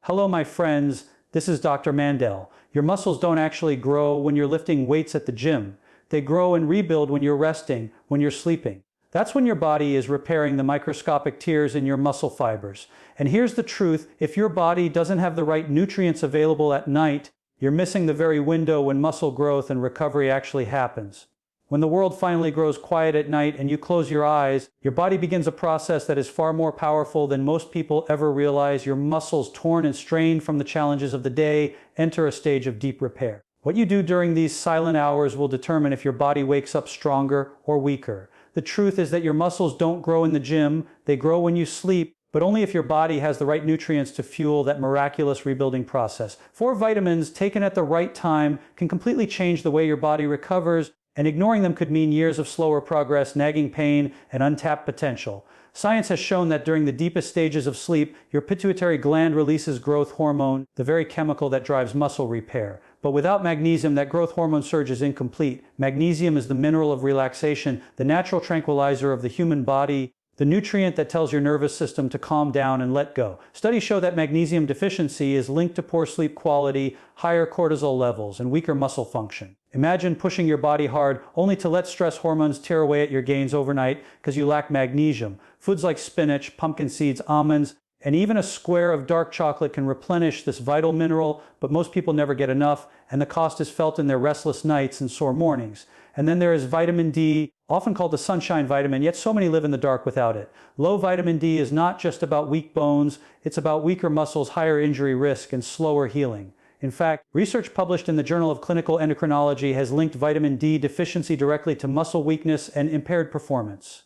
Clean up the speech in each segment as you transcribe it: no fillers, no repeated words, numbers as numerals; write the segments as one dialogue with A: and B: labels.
A: Hello, my friends. This is Dr. Mandell. Your muscles don't actually grow when you're lifting weights at the gym. They grow and rebuild when you're resting, when you're sleeping. That's when your body is repairing the microscopic tears in your muscle fibers. And here's the truth, if your body doesn't have the right nutrients available at night, you're missing the very window when muscle growth and recovery actually happens. When the world finally grows quiet at night and you close your eyes, your body begins a process that is far more powerful than most people ever realize. Your muscles, torn and strained from the challenges of the day, enter a stage of deep repair. What you do during these silent hours will determine if your body wakes up stronger or weaker. The truth is that your muscles don't grow in the gym, they grow when you sleep, but only if your body has the right nutrients to fuel that miraculous rebuilding process. 4 vitamins taken at the right time can completely change the way your body recovers, and ignoring them could mean years of slower progress, nagging pain, and untapped potential. Science has shown that during the deepest stages of sleep, your pituitary gland releases growth hormone, the very chemical that drives muscle repair. But without magnesium, that growth hormone surge is incomplete. Magnesium is the mineral of relaxation, the natural tranquilizer of the human body, the nutrient that tells your nervous system to calm down and let go. Studies show that magnesium deficiency is linked to poor sleep quality, higher cortisol levels, and weaker muscle function. Imagine pushing your body hard only to let stress hormones tear away at your gains overnight because you lack magnesium. Foods like spinach, pumpkin seeds, almonds, and even a square of dark chocolate can replenish this vital mineral, but most people never get enough, and the cost is felt in their restless nights and sore mornings. And then there is vitamin D, often called the sunshine vitamin, yet so many live in the dark without it. Low vitamin D is not just about weak bones, it's about weaker muscles, higher injury risk, and slower healing. In fact, research published in the Journal of Clinical Endocrinology has linked vitamin D deficiency directly to muscle weakness and impaired performance.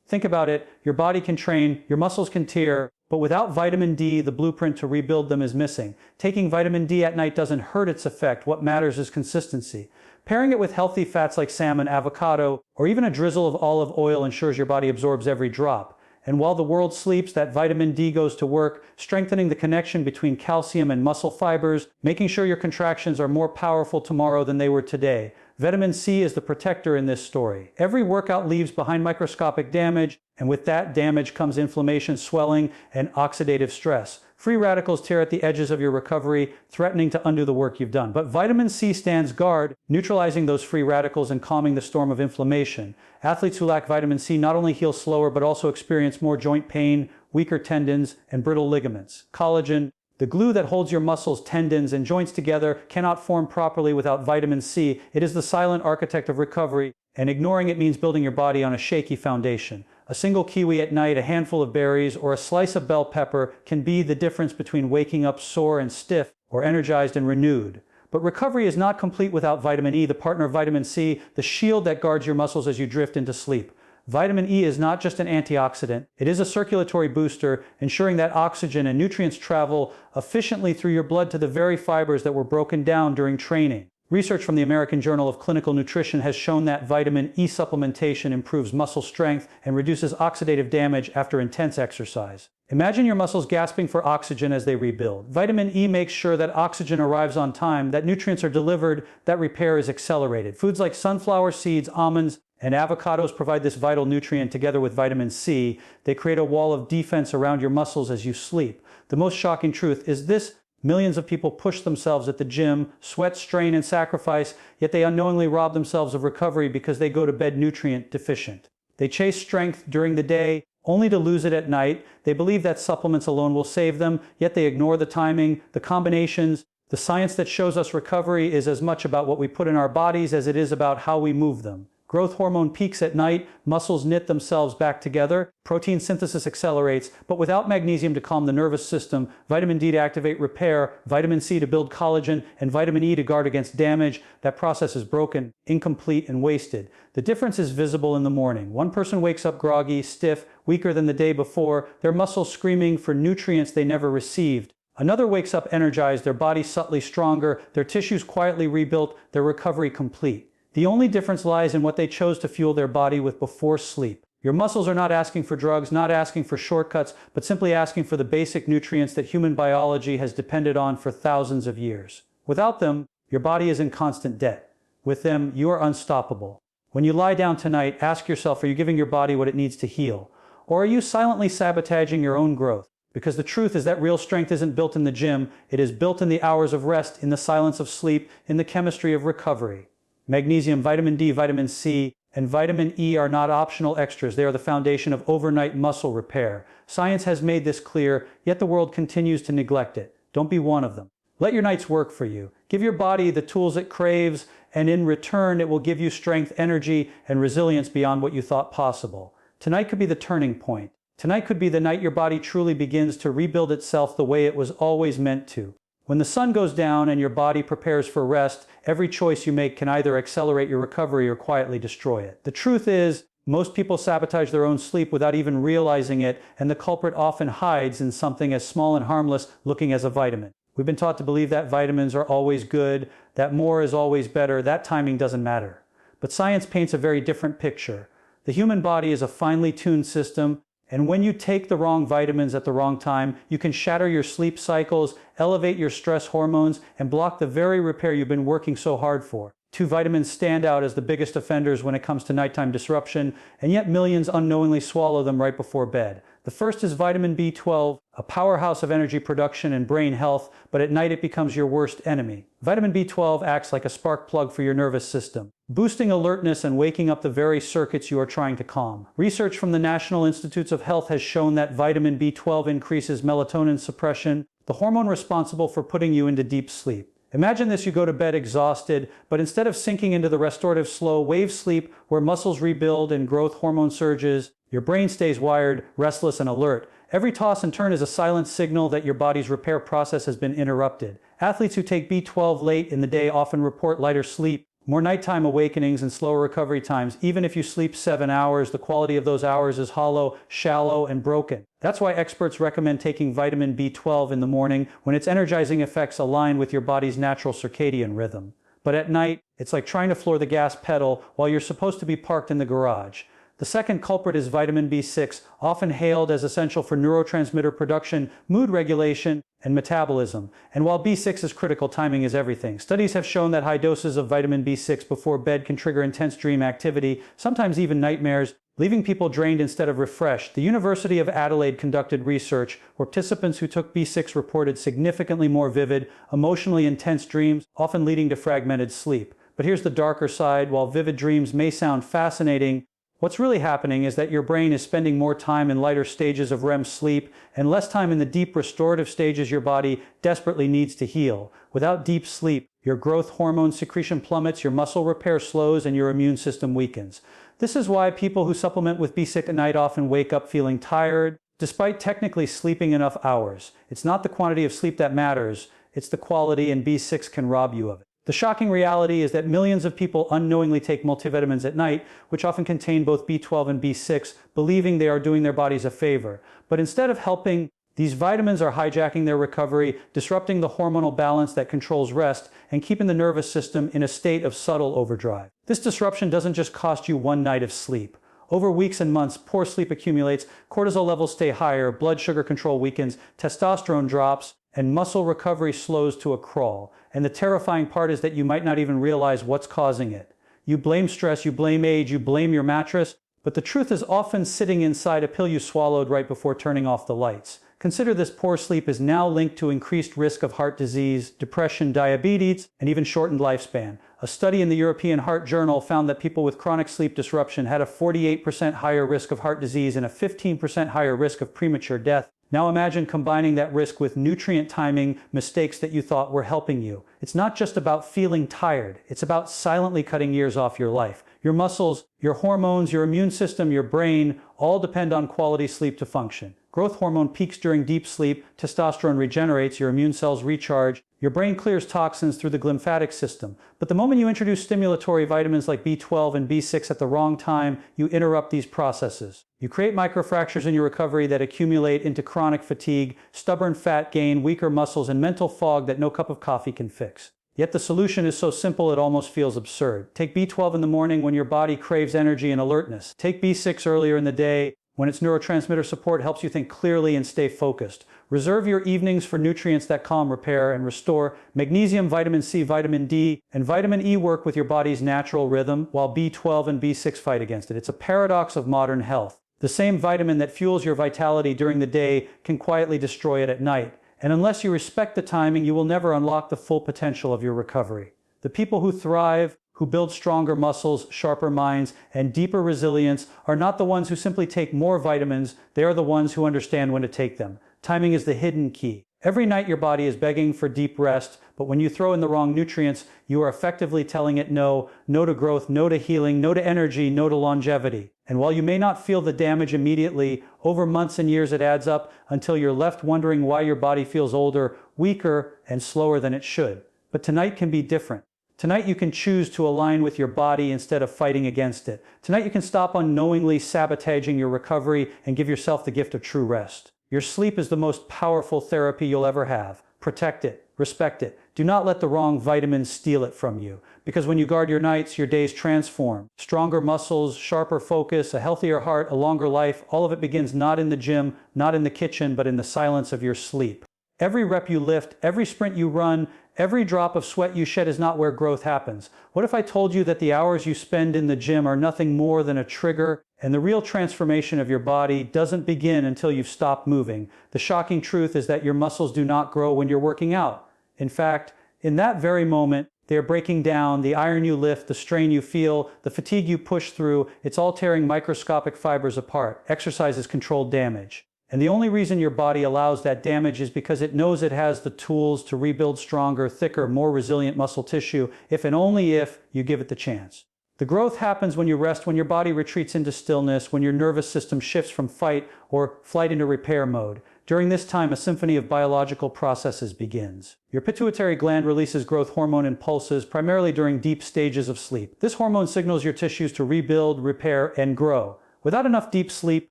A: Think about it, your body can train, your muscles can tear, but without vitamin D, the blueprint to rebuild them is missing. Taking vitamin D at night doesn't hurt its effect, what matters is consistency. Pairing it with healthy fats like salmon, avocado, or even a drizzle of olive oil ensures your body absorbs every drop. And while the world sleeps, that vitamin D goes to work, strengthening the connection between calcium and muscle fibers, making sure your contractions are more powerful tomorrow than they were today. Vitamin C is the protector in this story. Every workout leaves behind microscopic damage, and with that damage comes inflammation, swelling, and oxidative stress. Free radicals tear at the edges of your recovery, threatening to undo the work you've done. But vitamin C stands guard, neutralizing those free radicals and calming the storm of inflammation. Athletes who lack vitamin C not only heal slower, but also experience more joint pain, weaker tendons, and brittle ligaments. Collagen, the glue that holds your muscles, tendons, and joints together, cannot form properly without vitamin C. It is the silent architect of recovery, and ignoring it means building your body on a shaky foundation. A single kiwi at night, a handful of berries, or a slice of bell pepper can be the difference between waking up sore and stiff or energized and renewed. But recovery is not complete without vitamin E, the partner of vitamin C, the shield that guards your muscles as you drift into sleep. Vitamin E is not just an antioxidant, it is a circulatory booster, ensuring that oxygen and nutrients travel efficiently through your blood to the very fibers that were broken down during training. Research from the American Journal of Clinical Nutrition has shown that vitamin E supplementation improves muscle strength and reduces oxidative damage after intense exercise. Imagine your muscles gasping for oxygen as they rebuild. Vitamin E makes sure that oxygen arrives on time, that nutrients are delivered, that repair is accelerated. Foods like sunflower seeds, almonds, and avocados provide this vital nutrient together with vitamin C. They create a wall of defense around your muscles as you sleep. The most shocking truth is this: millions of people push themselves at the gym, sweat, strain, and sacrifice, yet they unknowingly rob themselves of recovery because they go to bed nutrient deficient. They chase strength during the day, only to lose it at night. They believe that supplements alone will save them, yet they ignore the timing, the combinations. The science that shows us recovery is as much about what we put in our bodies as it is about how we move them. Growth hormone peaks at night, muscles knit themselves back together, protein synthesis accelerates, but without magnesium to calm the nervous system, vitamin D to activate repair, vitamin C to build collagen, and vitamin E to guard against damage, that process is broken, incomplete, and wasted. The difference is visible in the morning. One person wakes up groggy, stiff, weaker than the day before, their muscles screaming for nutrients they never received. Another wakes up energized, their body subtly stronger, their tissues quietly rebuilt, their recovery complete. The only difference lies in what they chose to fuel their body with before sleep. Your muscles are not asking for drugs, not asking for shortcuts, but simply asking for the basic nutrients that human biology has depended on for thousands of years. Without them, your body is in constant debt. With them, you are unstoppable. When you lie down tonight, ask yourself, are you giving your body what it needs to heal? Or are you silently sabotaging your own growth? Because the truth is that real strength isn't built in the gym, it is built in the hours of rest, in the silence of sleep, in the chemistry of recovery. Magnesium, vitamin D, vitamin C, and vitamin E are not optional extras. They are the foundation of overnight muscle repair. Science has made this clear, yet the world continues to neglect it. Don't be one of them. Let your nights work for you. Give your body the tools it craves, and in return, it will give you strength, energy, and resilience beyond what you thought possible. Tonight could be the turning point. Tonight could be the night your body truly begins to rebuild itself the way it was always meant to. When the sun goes down and your body prepares for rest, every choice you make can either accelerate your recovery or quietly destroy it. The truth is, most people sabotage their own sleep without even realizing it, and the culprit often hides in something as small and harmless looking as a vitamin. We've been taught to believe that vitamins are always good, that more is always better, that timing doesn't matter. But science paints a very different picture. The human body is a finely tuned system, and when you take the wrong vitamins at the wrong time, you can shatter your sleep cycles, elevate your stress hormones, and block the very repair you've been working so hard for. Two vitamins stand out as the biggest offenders when it comes to nighttime disruption, and yet millions unknowingly swallow them right before bed. The first is vitamin B12, a powerhouse of energy production and brain health, but at night it becomes your worst enemy. Vitamin B12 acts like a spark plug for your nervous system, boosting alertness and waking up the very circuits you are trying to calm. Research from the National Institutes of Health has shown that vitamin B12 increases melatonin suppression, the hormone responsible for putting you into deep sleep. Imagine this: you go to bed exhausted, but instead of sinking into the restorative slow wave sleep where muscles rebuild and growth hormone surges, your brain stays wired, restless, and alert. Every toss and turn is a silent signal that your body's repair process has been interrupted. Athletes who take B12 late in the day often report lighter sleep, more nighttime awakenings, and slower recovery times. Even if you sleep 7 hours, the quality of those hours is hollow, shallow, and broken. That's why experts recommend taking vitamin B12 in the morning when its energizing effects align with your body's natural circadian rhythm. But at night, it's like trying to floor the gas pedal while you're supposed to be parked in the garage. The second culprit is vitamin B6, often hailed as essential for neurotransmitter production, mood regulation, and metabolism. And while B6 is critical, timing is everything. Studies have shown that high doses of vitamin B6 before bed can trigger intense dream activity, sometimes even nightmares, leaving people drained instead of refreshed. The University of Adelaide conducted research where participants who took B6 reported significantly more vivid, emotionally intense dreams, often leading to fragmented sleep. But here's the darker side. While vivid dreams may sound fascinating, what's really happening is that your brain is spending more time in lighter stages of REM sleep and less time in the deep restorative stages your body desperately needs to heal. Without deep sleep, your growth hormone secretion plummets, your muscle repair slows, and your immune system weakens. This is why people who supplement with B6 at night often wake up feeling tired, despite technically sleeping enough hours. It's not the quantity of sleep that matters, it's the quality, and B6 can rob you of it. The shocking reality is that millions of people unknowingly take multivitamins at night, which often contain both B12 and B6, believing they are doing their bodies a favor. But instead of helping, these vitamins are hijacking their recovery, disrupting the hormonal balance that controls rest, and keeping the nervous system in a state of subtle overdrive. This disruption doesn't just cost you one night of sleep. Over weeks and months, poor sleep accumulates, cortisol levels stay higher, blood sugar control weakens, testosterone drops, and muscle recovery slows to a crawl. And the terrifying part is that you might not even realize what's causing it. You blame stress, you blame age, you blame your mattress, but the truth is often sitting inside a pill you swallowed right before turning off the lights. Consider this: poor sleep is now linked to increased risk of heart disease, depression, diabetes, and even shortened lifespan. A study in the European Heart Journal found that people with chronic sleep disruption had a 48% higher risk of heart disease and a 15% higher risk of premature death. Now imagine combining that risk with nutrient timing mistakes that you thought were helping you. It's not just about feeling tired, it's about silently cutting years off your life. Your muscles, your hormones, your immune system, your brain all depend on quality sleep to function. Growth hormone peaks during deep sleep, testosterone regenerates, your immune cells recharge, your brain clears toxins through the glymphatic system. But the moment you introduce stimulatory vitamins like B12 and B6 at the wrong time, you interrupt these processes. You create microfractures in your recovery that accumulate into chronic fatigue, stubborn fat gain, weaker muscles, and mental fog that no cup of coffee can fix. Yet the solution is so simple it almost feels absurd. Take B12 in the morning when your body craves energy and alertness. Take B6 earlier in the day when its neurotransmitter support helps you think clearly and stay focused. Reserve your evenings for nutrients that calm, repair, and restore. Magnesium, vitamin C, vitamin D, and vitamin E work with your body's natural rhythm, while B12 and B6 fight against it. It's a paradox of modern health. The same vitamin that fuels your vitality during the day can quietly destroy it at night. And unless you respect the timing, you will never unlock the full potential of your recovery. The people who thrive, who build stronger muscles, sharper minds, and deeper resilience are not the ones who simply take more vitamins, they are the ones who understand when to take them. Timing is the hidden key. Every night your body is begging for deep rest, but when you throw in the wrong nutrients, you are effectively telling it no. No to growth, no to healing, no to energy, no to longevity. And while you may not feel the damage immediately, over months and years it adds up until you're left wondering why your body feels older, weaker, and slower than it should. But tonight can be different. Tonight you can choose to align with your body instead of fighting against it. Tonight you can stop unknowingly sabotaging your recovery and give yourself the gift of true rest. Your sleep is the most powerful therapy you'll ever have. Protect it. Respect it. Do not let the wrong vitamins steal it from you. Because when you guard your nights, your days transform. Stronger muscles, sharper focus, a healthier heart, a longer life, all of it begins not in the gym, not in the kitchen, but in the silence of your sleep. Every rep you lift, every sprint you run, every drop of sweat you shed is not where growth happens. What if I told you that the hours you spend in the gym are nothing more than a trigger, and the real transformation of your body doesn't begin until you've stopped moving? The shocking truth is that your muscles do not grow when you're working out. In fact, in that very moment, they are breaking down. The iron you lift, the strain you feel, the fatigue you push through, it's all tearing microscopic fibers apart. Exercise is controlled damage. And the only reason your body allows that damage is because it knows it has the tools to rebuild stronger, thicker, more resilient muscle tissue if and only if you give it the chance. The growth happens when you rest, when your body retreats into stillness, when your nervous system shifts from fight or flight into repair mode. During this time, a symphony of biological processes begins. Your pituitary gland releases growth hormone impulses primarily during deep stages of sleep. This hormone signals your tissues to rebuild, repair, and grow. Without enough deep sleep,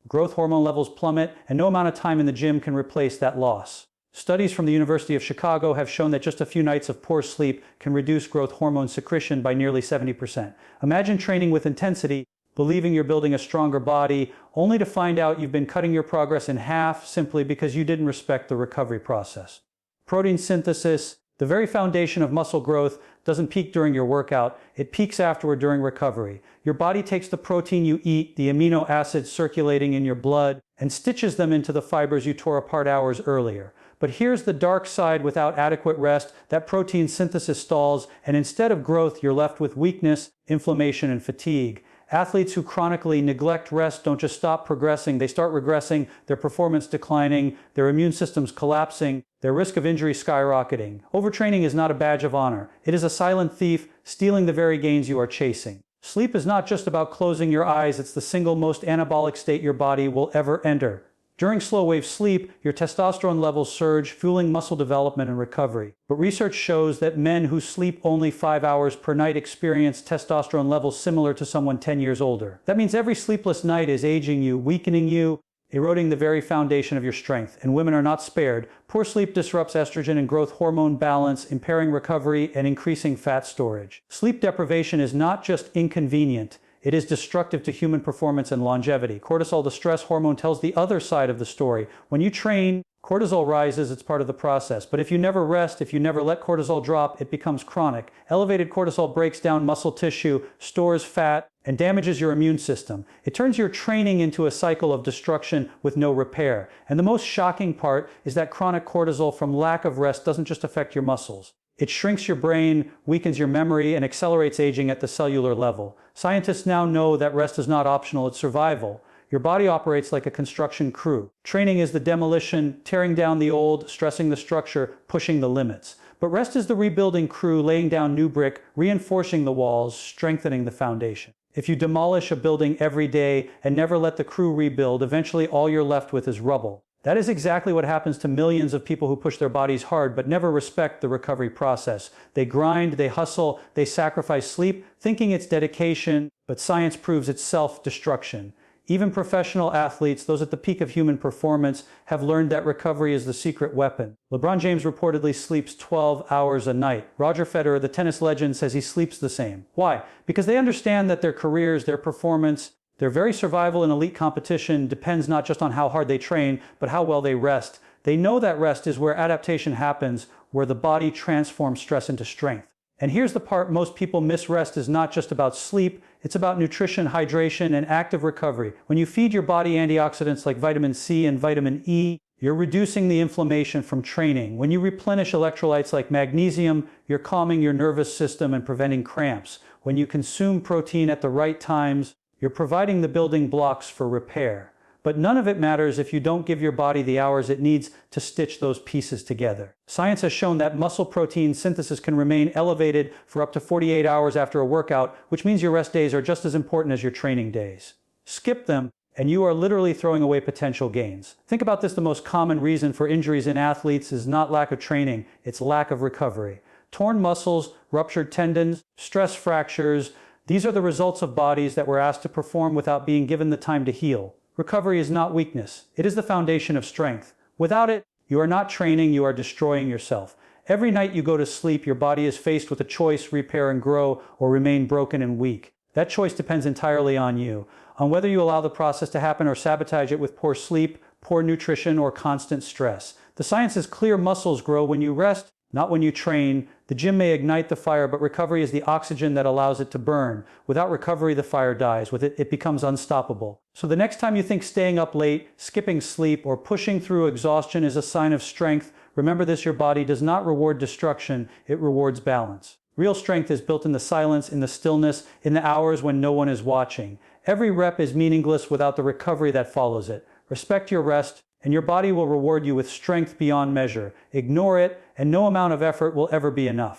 A: growth hormone levels plummet, and no amount of time in the gym can replace that loss. Studies from the University of Chicago have shown that just a few nights of poor sleep can reduce growth hormone secretion by nearly 70%. Imagine training with intensity, believing you're building a stronger body, only to find out you've been cutting your progress in half simply because you didn't respect the recovery process. Protein synthesis, the very foundation of muscle growth, doesn't peak during your workout, it peaks afterward during recovery. Your body takes the protein you eat, the amino acids circulating in your blood, and stitches them into the fibers you tore apart hours earlier. But here's the dark side: without adequate rest, that protein synthesis stalls, and instead of growth, you're left with weakness, inflammation, and fatigue. Athletes who chronically neglect rest don't just stop progressing, they start regressing, their performance declining, their immune systems collapsing, their risk of injury skyrocketing. Overtraining is not a badge of honor. It is a silent thief, stealing the very gains you are chasing. Sleep is not just about closing your eyes, it's the single most anabolic state your body will ever enter. During slow-wave sleep, your testosterone levels surge, fueling muscle development and recovery. But research shows that men who sleep only 5 hours per night experience testosterone levels similar to someone 10 years older. That means every sleepless night is aging you, weakening you, eroding the very foundation of your strength. And women are not spared. Poor sleep disrupts estrogen and growth hormone balance, impairing recovery and increasing fat storage. Sleep deprivation is not just inconvenient, it is destructive to human performance and longevity. Cortisol, the stress hormone, tells the other side of the story. When you train, cortisol rises, it's part of the process. But if you never rest, if you never let cortisol drop, it becomes chronic. Elevated cortisol breaks down muscle tissue, stores fat, and damages your immune system. It turns your training into a cycle of destruction with no repair. And the most shocking part is that chronic cortisol from lack of rest doesn't just affect your muscles. It shrinks your brain, weakens your memory, and accelerates aging at the cellular level. Scientists now know that rest is not optional, it's survival. Your body operates like a construction crew. Training is the demolition, tearing down the old, stressing the structure, pushing the limits. But rest is the rebuilding crew, laying down new brick, reinforcing the walls, strengthening the foundation. If you demolish a building every day and never let the crew rebuild, eventually all you're left with is rubble. That is exactly what happens to millions of people who push their bodies hard but never respect the recovery process. They grind, they hustle, they sacrifice sleep, thinking it's dedication, but science proves it's self-destruction. Even professional athletes, those at the peak of human performance, have learned that recovery is the secret weapon. LeBron James reportedly sleeps 12 hours a night. Roger Federer, the tennis legend, says he sleeps the same. Why? Because they understand that their careers, their performance, their very survival in elite competition depends not just on how hard they train, but how well they rest. They know that rest is where adaptation happens, where the body transforms stress into strength. And here's the part most people miss: rest is not just about sleep, it's about nutrition, hydration, and active recovery. When you feed your body antioxidants like vitamin C and vitamin E, you're reducing the inflammation from training. When you replenish electrolytes like magnesium, you're calming your nervous system and preventing cramps. When you consume protein at the right times, you're providing the building blocks for repair. But none of it matters if you don't give your body the hours it needs to stitch those pieces together. Science has shown that muscle protein synthesis can remain elevated for up to 48 hours after a workout, which means your rest days are just as important as your training days. Skip them, and you are literally throwing away potential gains. Think about this: the most common reason for injuries in athletes is not lack of training, it's lack of recovery. Torn muscles, ruptured tendons, stress fractures, these are the results of bodies that were asked to perform without being given the time to heal. Recovery is not weakness, it is the foundation of strength. Without it, you are not training, you are destroying yourself. Every night you go to sleep, your body is faced with a choice: repair and grow, or remain broken and weak. That choice depends entirely on you, on whether you allow the process to happen or sabotage it with poor sleep, poor nutrition, or constant stress. The science is clear: muscles grow when you rest, not when you train. The gym may ignite the fire, but recovery is the oxygen that allows it to burn. Without recovery, the fire dies. With it, it becomes unstoppable. So the next time you think staying up late, skipping sleep, or pushing through exhaustion is a sign of strength, remember this: your body does not reward destruction, it rewards balance. Real strength is built in the silence, in the stillness, in the hours when no one is watching. Every rep is meaningless without the recovery that follows it. Respect your rest, and your body will reward you with strength beyond measure. Ignore it, and no amount of effort will ever be enough.